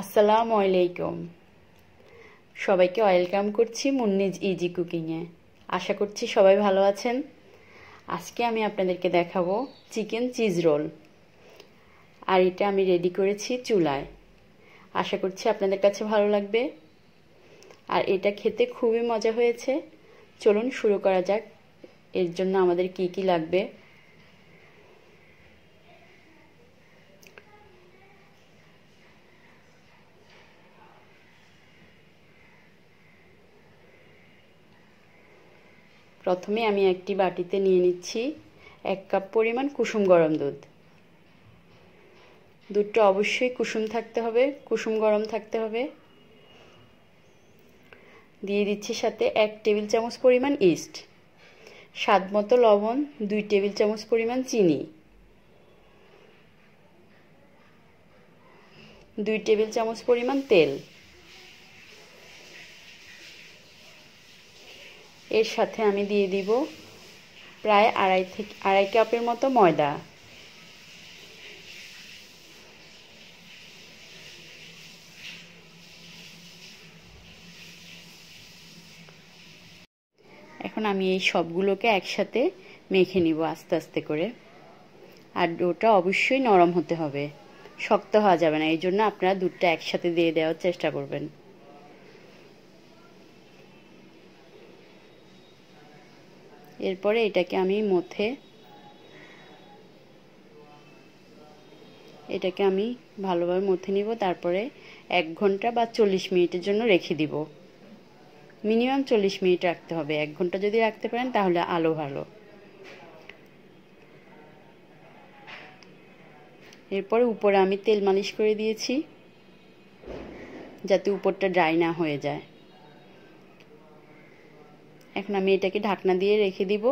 আসসালামু আলাইকুম। সবাইকে ওয়েলকাম করছি মুন্নিজ ইজি কুকিংয়ে। আশা করছি সবাই ভালো আছেন। আজকে আমি আপনাদেরকে দেখাবো চিকেন চিজ রোল, আর এটা আমি রেডি করেছি চুলায়। আশা করছি আপনাদের কাছে ভালো লাগবে, আর এটা খেতে খুবই মজা হয়েছে। চলুন শুরু করা যাক। এর জন্য আমাদের কি কি লাগবে। প্রথমে আমি একটি বাটিতে নিয়ে নিচ্ছি 1 কাপ পরিমাণ কুসুম গরম দুধ। দুধটা অবশ্যই কুসুম থাকতে হবে, কুসুম গরম থাকতে হবে। দিয়ে দিচ্ছি সাথে 1 টেবিল চামচ পরিমাণ ইস্ট, স্বাদ মতো লবণ, 2 টেবিল চামচ পরিমাণ চিনি, 2 টেবিল চামচ পরিমাণ তেল। এর সাথে আমি দিয়ে দিব প্রায় আড়াই কাপের মতো ময়দা। এখন আমি এই সবগুলোকে একসাথে মেখে নিব আস্তে আস্তে করে। আর ডোটা অবশ্যই নরম হতে হবে, শক্ত হওয়া যাবে না। এই জন্য আপনারা দুধটা একসাথে দিয়ে দেওয়ার চেষ্টা করবেন। এরপরে এটাকে আমি ভালোভাবে মথে নিব। তারপরে 1 ঘন্টা বা 40 মিনিটের জন্য রেখে দিব। মিনিমাম 40 মিনিট রাখতে হবে। 1 ঘন্টা যদি রাখতে পারেন তাহলে আলো ভালো। এরপরে উপরে আমি তেল মালিশ করে দিয়েছি, যাতে উপরটা ড্রাই না হয়ে যায়। এখন আমি এটাকে ঢাকনা দিয়ে রেখে দিব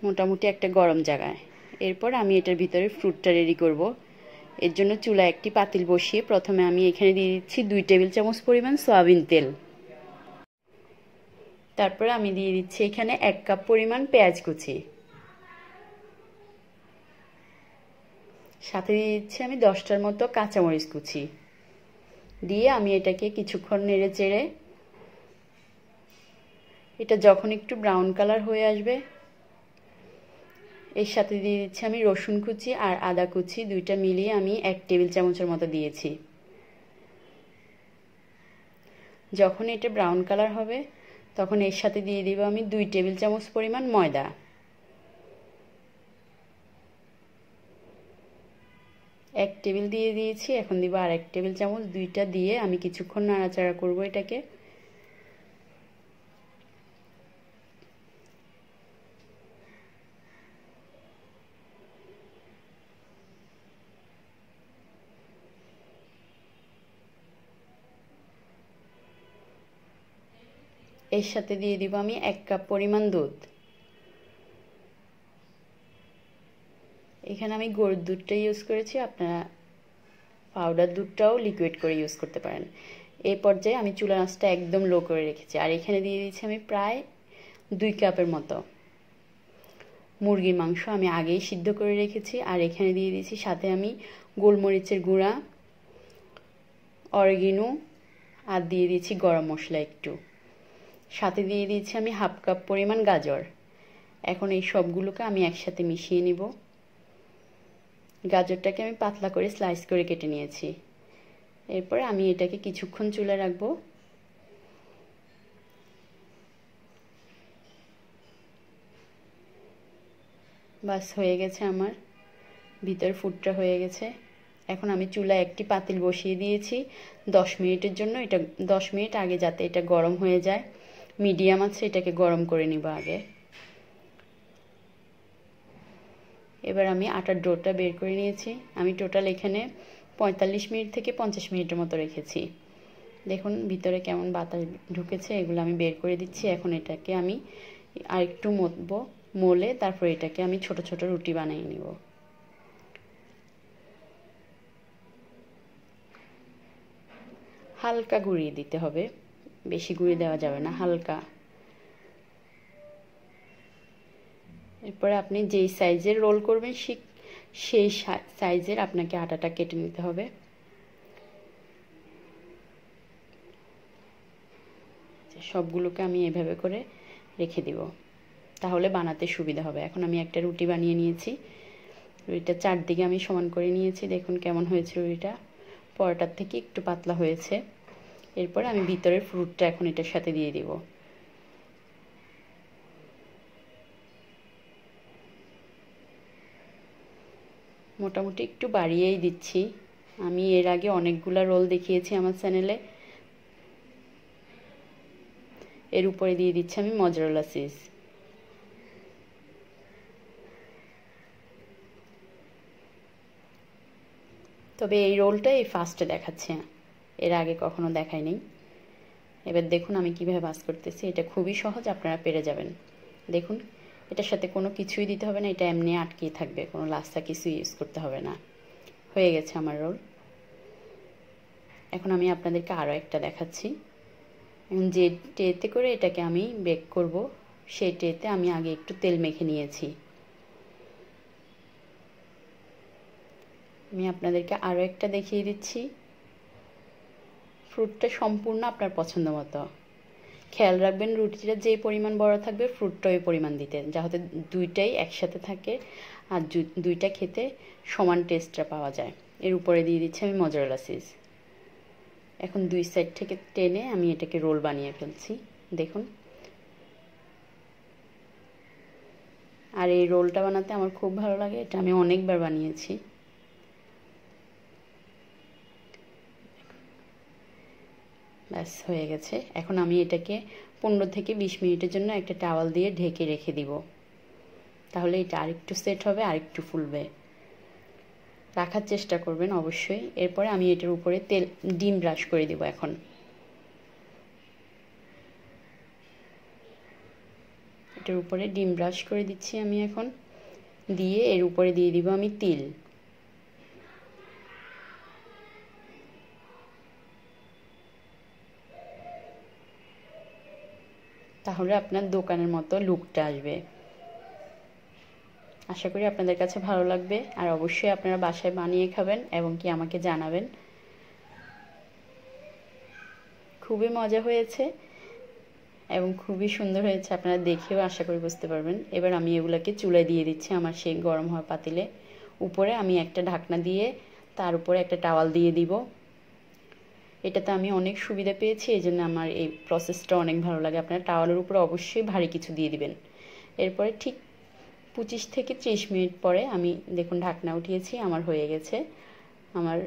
মোটামুটি একটা গরম জায়গায়। এরপর আমি এটার ভিতরে ফ্রুটটা রেডি করব। এর জন্য চুলায় একটি পাতিল বসিয়ে প্রথমে আমি এখানে দিয়ে দিচ্ছি 2 টেবিল চামচ পরিমাণ সয়াবিন তেল। তারপরে আমি দিয়ে দিচ্ছি এখানে 1 কাপ পরিমাণ পেঁয়াজ কুচি, সাথে দিয়ে দিচ্ছি আমি 10টার মতো কাঁচামরিচ কুচি। দিয়ে আমি এটাকে কিছুক্ষণ নেড়ে চেড়ে এটা যখন একটু ব্রাউন কালার হয়ে আসবে, এর সাথে দিয়ে দিচ্ছি আমি রসুন কুচি আর আদা কুচি, দুইটা মিলিয়ে আমি 1 টেবিল চামচের মতো দিয়েছি। যখন এটা ব্রাউন কালার হবে তখন এর সাথে দিয়ে দিব আমি 2 টেবিল চামচ পরিমাণ ময়দা। এক টেবিল দিয়ে দিয়েছি, এখন দিব আর 1 টেবিল চামচ। দুইটা দিয়ে আমি কিছুক্ষণ নাড়াচাড়া করব এটাকে। এর সাথে দিয়ে দিব আমি 1 কাপ পরিমাণ দুধ। এখানে আমি গরুর দুধটা ইউজ করেছি, আপনারা পাউডার দুধটাও লিকুইড করে ইউজ করতে পারেন। এই পর্যায়ে আমি চুলা আঁচটা একদম লো করে রেখেছি। আর এখানে দিয়ে দিচ্ছি আমি প্রায় 2 কাপের মতো মুরগির মাংস, আমি আগেই সিদ্ধ করে রেখেছি। আর এখানে দিয়ে দিয়েছি সাথে আমি গোলমরিচের গুঁড়া, অরিগানো, আর দিয়ে দিয়েছি গরম মশলা একটু। সাথে দিয়ে দিয়েছি আমি 1/2 কাপ পরিমাণ গাজর। এখন এই সবগুলোকে আমি একসাথে মিশিয়ে নিব। গাজরটাকে আমি পাতলা করে স্লাইস করে কেটে নিয়েছি। এরপর আমি এটাকে কিছুক্ষণ চুলায় রাখবো। বাস হয়ে গেছে, আমার ভিতর ফুটটা হয়ে গেছে। এখন আমি চুলায় একটি পাতিল বসিয়ে দিয়েছি 10 মিনিটের জন্য। এটা 10 মিনিট আগে যাতে এটা গরম হয়ে যায়, মিডিয়াম আছে এটাকে গরম করে নিব আগে। এবার আমি আটার ডোটা বের করে নিয়েছি। আমি টোটাল এখানে 45 মিনিট থেকে 50 মিনিটের মতো রেখেছি। দেখুন ভিতরে কেমন বাতাস ঢুকেছে, এগুলো আমি বের করে দিচ্ছি। এখন এটাকে আমি আরেকটু মলে তারপর এটাকে আমি ছোট ছোট রুটি বানিয়ে নিব। হালকা গুঁড়িয়ে দিতে হবে, বেশি গুঁড়িয়ে দেওয়া যাবে না, হালকা। এরপরে আপনি যেই সাইজের রোল করবেন সেই সাইজের আপনাকে আটাটা কেটে নিতে হবে। সবগুলোকে আমি এভাবে করে রেখে দিব, তাহলে বানাতে সুবিধা হবে। এখন আমি একটা রুটি বানিয়ে নিয়েছি। রুটিটা চারদিকে আমি সমান করে নিয়েছি। দেখুন কেমন হয়েছে রুটিটা, পরোটার থেকে একটু পাতলা হয়েছে। এরপর আমি ভিতরের ফ্রুটটা এখন এটার সাথে দিয়ে দিব। মোটামুটি একটু বাড়িয়েই দিচ্ছি। আমি এর আগে অনেকগুলা রোল দেখিয়েছি আমার চ্যানেলে। এর উপরে দিয়ে দিচ্ছি আমি মজরেলা চিজ। তবে এই রোলটা এই ফার্স্টে দেখাচ্ছে, এর আগে কখনো দেখায়নি। এবার দেখুন আমি কিভাবে ভাজ করতেছি। এটা খুবই সহজ, আপনারা পেরে যাবেন। দেখুন এটার সাথে কোনো কিছুই দিতে হবে না, এটা এমনি আটকেই থাকবে, কোনো লাস্তা কিছু ইউজ করতে হবে না। হয়ে গেছে আমার রোল। এখন আমি আপনাদেরকে আরও একটা দেখাচ্ছি। এখন যে ট্রেতে করে এটাকে আমি বেক করব, সেই ট্রেতে আমি আগে একটু তেল মেখে নিয়েছি। আমি আপনাদেরকে আরও একটা দেখিয়ে দিচ্ছি। ফ্রুটটা সম্পূর্ণ আপনার পছন্দ মতো। খেয়াল রাখবেন রুটিটা যে পরিমাণ বড় থাকবে ফ্রুটটা ওই পরিমাণ দিতে, যাতে দুইটাই একসাথে থাকে আর দুইটা খেতে সমান টেস্টটা পাওয়া যায়। এর উপরে দিয়ে দিচ্ছি আমি মজরেলা চিজ। এখন দুই সাইড থেকে টেনে আমি এটাকে রোল বানিয়ে ফেলছি। দেখুন, আর এই রোলটা বানাতে আমার খুব ভালো লাগে, এটা আমি অনেকবার বানিয়েছি। ব্যাস হয়ে গেছে। এখন আমি এটাকে 15 থেকে 20 মিনিটের জন্য একটা টাওয়াল দিয়ে ঢেকে রেখে দিব, তাহলে এটা আরেকটু সেট হবে, আরেকটু ফুলবে। রাখার চেষ্টা করবেন অবশ্যই। এরপরে আমি এটার উপরে ডিম ব্রাশ করে দিব। এখন এটার উপরে ডিম ব্রাশ করে দিচ্ছি আমি এখন, দিয়ে এর উপরে দিয়ে দিব আমি তিল। তাহলে আপনার দোকানের মতো লুকটা আসবে। আশা করি আপনাদের কাছে ভালো লাগবে, আর অবশ্যই আপনারা বাসায় বানিয়ে খাবেন এবং কি আমাকে জানাবেন। খুবই মজা হয়েছে এবং খুবই সুন্দর হয়েছে, আপনারা দেখেও আশা করি বুঝতে পারবেন। এবার আমি এগুলাকে চুলায় দিয়ে দিচ্ছি আমার সেই গরম হওয়া পাতিলে। উপরে আমি একটা ঢাকনা দিয়ে তার উপরে একটা টাওয়াল দিয়ে দিব। এটাতে আমি অনেক সুবিধা পেয়েছি, এই জন্য আমার এই প্রসেসটা অনেক ভালো লাগে। আপনারা টাওয়ালের উপরে অবশ্যই ভারী কিছু দিয়ে দিবেন। এরপরে ঠিক 25 থেকে 30 মিনিট পরে আমি দেখুন ঢাকনা উঠিয়েছি, আমার হয়ে গেছে, আমার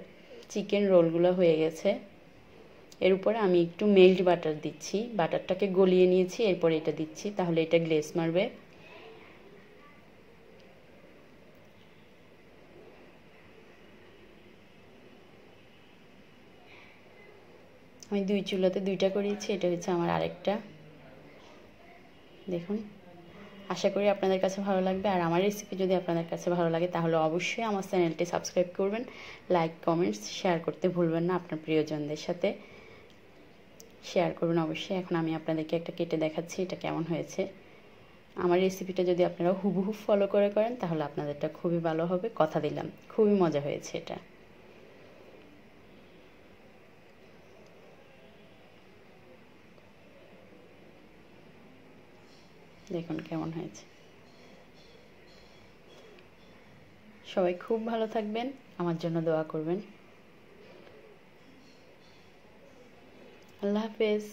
চিকেন রোলগুলো হয়ে গেছে। এর উপরে আমি একটু মেল্ট বাটার দিচ্ছি, বাটারটাকে গলিয়ে নিয়েছি, এরপরে এটা দিচ্ছি, তাহলে এটা গ্লেজ মারবে। আমি দুই চুলাতে দুইটা করেছি, এটা হচ্ছে আমার আরেকটা। দেখুন, আশা করি আপনাদের কাছে ভালো লাগবে। আর আমার রেসিপি যদি আপনাদের কাছে ভালো লাগে তাহলে অবশ্যই আমার চ্যানেলটি সাবস্ক্রাইব করবেন, লাইক কমেন্টস শেয়ার করতে ভুলবেন না। আপনার প্রিয়জনদের সাথে শেয়ার করবেন অবশ্যই। এখন আমি আপনাদেরকে একটা কেটে দেখাচ্ছি এটা কেমন হয়েছে। আমার রেসিপিটা যদি আপনারা হুবহু ফলো করেন তাহলে আপনাদেরটা খুবই ভালো হবে, কথা দিলাম। খুবই মজা হয়েছে এটা। দেখুন কেমন হয়েছে। সবাই খুব ভালো থাকবেন, আমার জন্য দোয়া করবেন। আল্লাহ হাফেজ।